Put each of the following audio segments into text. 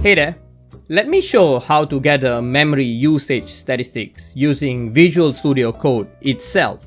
Hey there, let me show how to gather memory usage statistics using Visual Studio Code itself.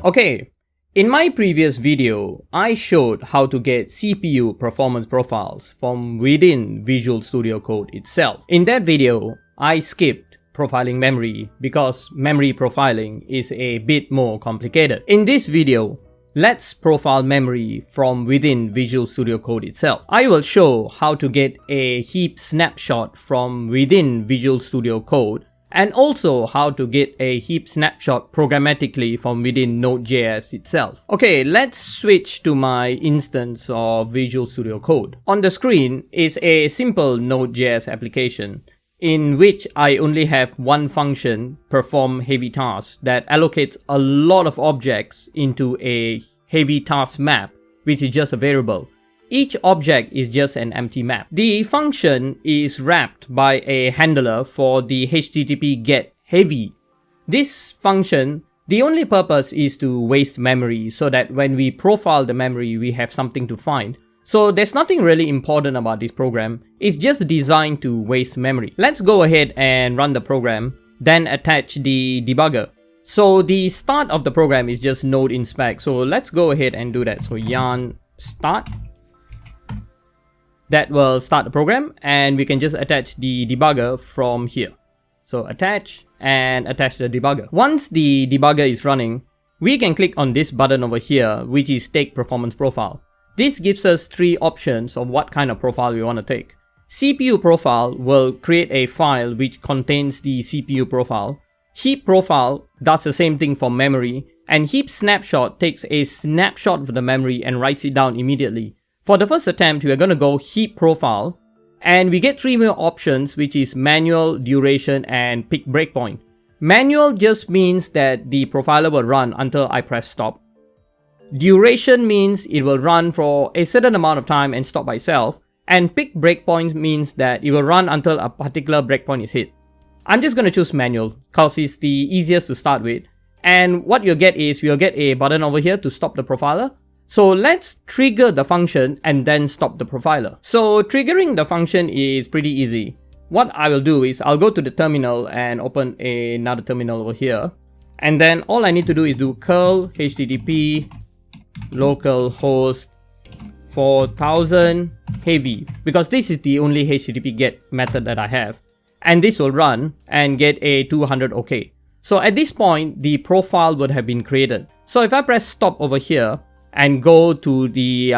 Okay, in my previous video, I showed how to get CPU performance profiles from within Visual Studio Code itself. In that video, I skipped profiling memory because memory profiling is a bit more complicated. In this video, let's profile memory from within Visual Studio Code itself. I will show how to get a heap snapshot from within Visual Studio Code and also how to get a heap snapshot programmatically from within nodejs itself. Okay, let's switch to my instance of Visual Studio Code. On the screen is a simple nodejs application in which I only have one function, perform heavy task, that allocates a lot of objects into a heavy task map, which is just a variable. Each object is just an empty map. The function is wrapped by a handler for the HTTP get heavy. This function, the only purpose is to waste memory so that when we profile the memory, we have something to find. So there's nothing really important about this program. It's just designed to waste memory. Let's go ahead and run the program, then attach the debugger. So the start of the program is just node inspect. So let's go ahead and do that. So yarn start. That will start the program, and we can just attach the debugger from here. So attach and attach the debugger. Once the debugger is running, we can click on this button over here, which is take performance profile. This gives us three options of what kind of profile we want to take. CPU profile will create a file which contains the CPU profile. Heap profile does the same thing for memory, and heap snapshot takes a snapshot of the memory and writes it down immediately. For the first attempt, we are going to go heap profile, and we get three more options, which is manual, duration, and pick breakpoint. Manual just means that the profiler will run until I press stop. Duration means it will run for a certain amount of time and stop by itself. And pick breakpoint means that it will run until a particular breakpoint is hit. I'm just going to choose manual because it's the easiest to start with. And what you'll get is we'll get a button over here to stop the profiler. So let's trigger the function and then stop the profiler. So triggering the function is pretty easy. What I will do is I'll go to the terminal and open another terminal over here. And then all I need to do is do curl http localhost 4000 heavy, because this is the only HTTP get method that I have. And this will run and get a 200 OK. So at this point, the profile would have been created. So if I press stop over here and go to the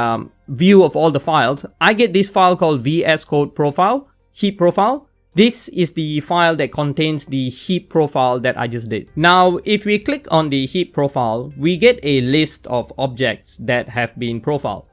view of all the files, I get this file called VSCode profile, heap profile. This is the file that contains the heap profile that I just did. Now, if we click on the heap profile, we get a list of objects that have been profiled.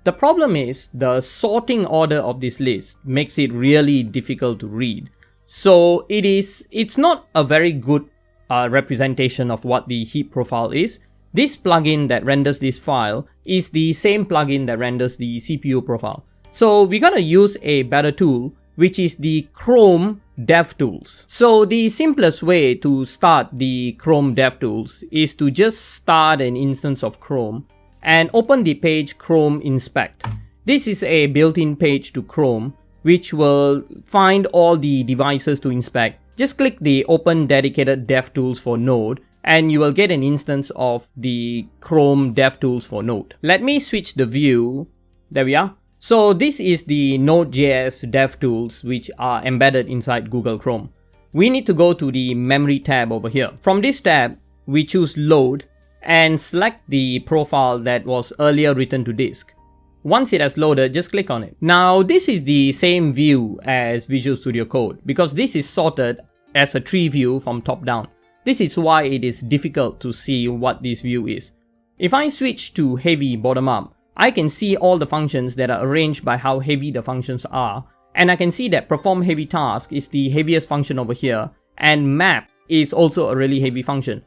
The problem is the sorting order of this list makes it really difficult to read. So it's not a very good representation of what the heap profile is. This plugin that renders this file is the same plugin that renders the CPU profile. So we gotta use a better tool, which is the Chrome DevTools. So the simplest way to start the Chrome DevTools is to just start an instance of Chrome and open the page Chrome Inspect. This is a built-in page to Chrome, which will find all the devices to inspect. Just click the Open Dedicated DevTools for Node, and you will get an instance of the Chrome DevTools for Node. Let me switch the view. There we are. So this is the Node.js DevTools which are embedded inside Google Chrome. We need to go to the memory tab over here. From this tab, we choose load and select the profile that was earlier written to disk. Once it has loaded, just click on it. Now this is the same view as Visual Studio Code because this is sorted as a tree view from top down. This is why it is difficult to see what this view is. If I switch to heavy bottom up, I can see all the functions that are arranged by how heavy the functions are, and I can see that perform heavy task is the heaviest function over here, and map is also a really heavy function.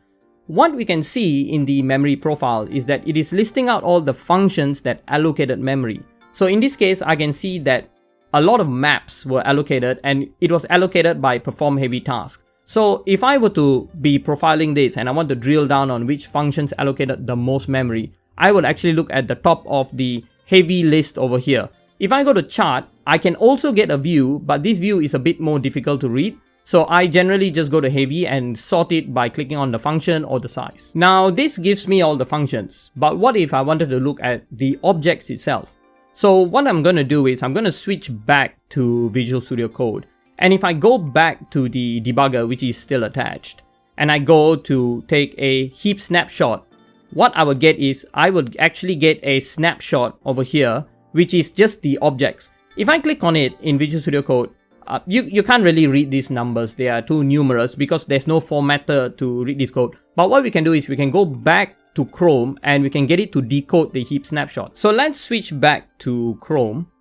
What we can see in the memory profile is that it is listing out all the functions that allocated memory. So in this case, I can see that a lot of maps were allocated, and it was allocated by perform heavy task. So if I were to be profiling this and I want to drill down on which functions allocated the most memory, I would actually look at the top of the heavy list over here. If I go to chart, I can also get a view, but this view is a bit more difficult to read. So I generally just go to heavy and sort it by clicking on the function or the size. Now this gives me all the functions, but what if I wanted to look at the objects itself? So what I'm going to do is I'm going to switch back to Visual Studio Code. And if I go back to the debugger, which is still attached, and I go to take a heap snapshot, what I would get is I would actually get a snapshot over here, which is just the objects. If I click on it in Visual Studio Code, you can't really read these numbers. They are too numerous because there's no formatter to read this code. But what we can do is we can go back to Chrome and we can get it to decode the heap snapshot. So let's switch back to Chrome.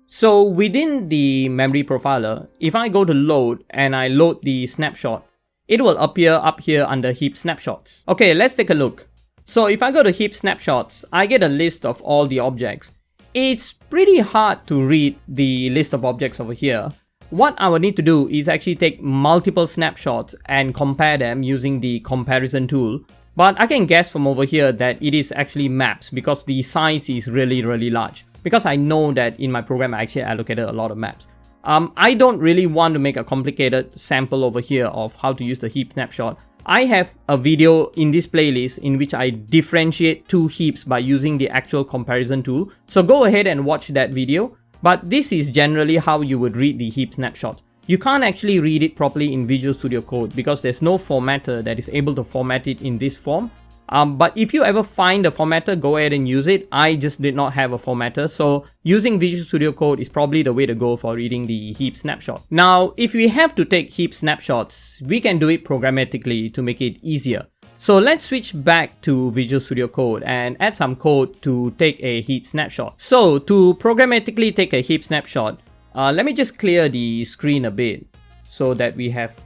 So within the memory profiler, if I go to load and I load the snapshot, it will appear up here under heap snapshots. Okay, let's take a look. So if I go to heap snapshots, I get a list of all the objects. It's pretty hard to read the list of objects over here. What I would need to do is actually take multiple snapshots and compare them using the comparison tool. But I can guess from over here that it is actually maps because the size is really large. Because I know that in my program I actually allocated a lot of maps. I don't really want to make a complicated sample over here of how to use the heap snapshot. I have a video in this playlist in which I differentiate two heaps by using the actual comparison tool. So go ahead and watch that video. But this is generally how you would read the heap snapshot. You can't actually read it properly in Visual Studio Code because there's no formatter that is able to format it in this form. But if you ever find a formatter, go ahead and use it. I just did not have a formatter, so using Visual Studio Code is probably the way to go for reading the heap snapshot. Now, if we have to take heap snapshots, we can do it programmatically to make it easier. So let's switch back to Visual Studio Code and add some code to take a heap snapshot. So to programmatically take a heap snapshot, let me just clear the screen a bit so that we have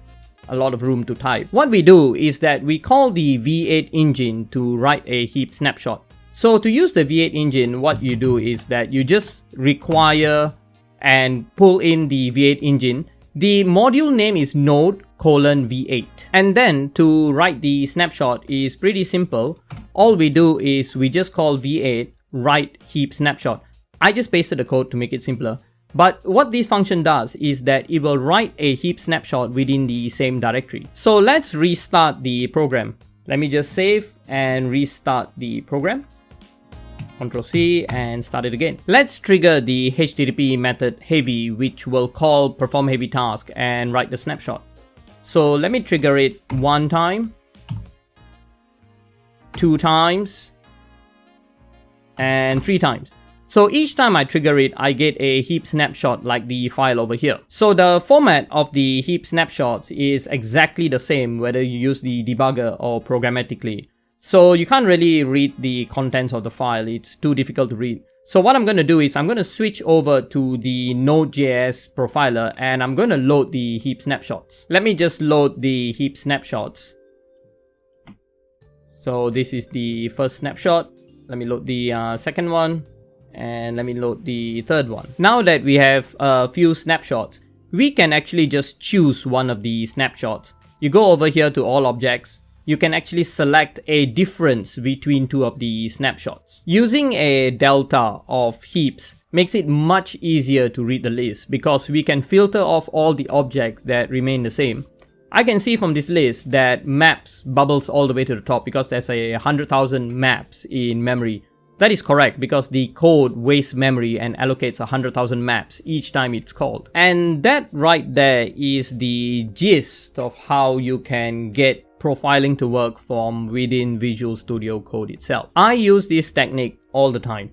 a lot of room to type. What we do is that we call the V8 engine to write a heap snapshot. So to use the V8 engine, what you do is that you just require and pull in the V8 engine. The module name is node:v8. And then to write the snapshot is pretty simple. All we do is we just call V8 write heap snapshot. I just pasted the code to make it simpler. But what this function does is that it will write a heap snapshot within the same directory. So let's restart the program. Let me just save and restart the program. Ctrl C and start it again. Let's trigger the HTTP method heavy, which will call perform heavy task and write the snapshot. So let me trigger it 1 time, 2 times, and 3 times. So each time I trigger it, I get a heap snapshot like the file over here. So the format of the heap snapshots is exactly the same whether you use the debugger or programmatically. So you can't really read the contents of the file, it's too difficult to read. So what I'm going to do is I'm going to switch over to the nodejs profiler and I'm going to load the heap snapshots. Let me just load the heap snapshots. So this is the first snapshot. Let me load the second one. And let me load the third one. Now that we have a few snapshots, we can actually just choose one of the snapshots. You go over here to all objects. You can actually select a difference between two of the snapshots. Using a delta of heaps makes it much easier to read the list because we can filter off all the objects that remain the same. I can see from this list that maps bubbles all the way to the top because there's 100,000 maps in memory. That is correct because the code wastes memory and allocates 100,000 maps each time it's called. And that right there is the gist of how you can get profiling to work from within Visual Studio Code itself. I use this technique all the time.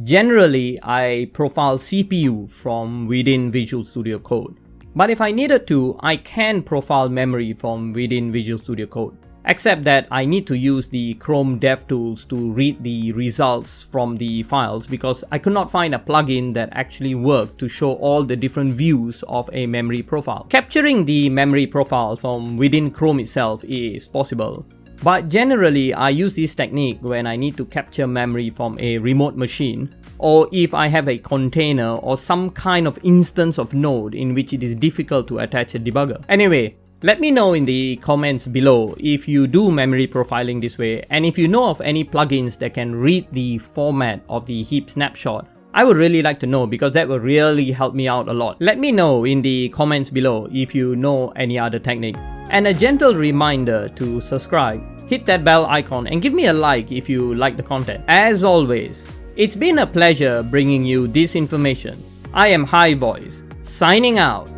Generally, I profile CPU from within Visual Studio Code. But if I needed to, I can profile memory from within Visual Studio Code. Except that I need to use the Chrome DevTools to read the results from the files because I could not find a plugin that actually worked to show all the different views of a memory profile. Capturing the memory profile from within Chrome itself is possible. But generally, I use this technique when I need to capture memory from a remote machine or if I have a container or some kind of instance of node in which it is difficult to attach a debugger. Anyway, Let me know in the comments below if you do memory profiling this way, and if you know of any plugins that can read the format of the heap snapshot. I would really like to know, because that will really help me out a lot. Let me know in the comments below if you know any other technique. And a gentle reminder to subscribe, hit that bell icon and give me a like if you like the content. As always, it's been a pleasure bringing you this information. I am High Voice, signing out.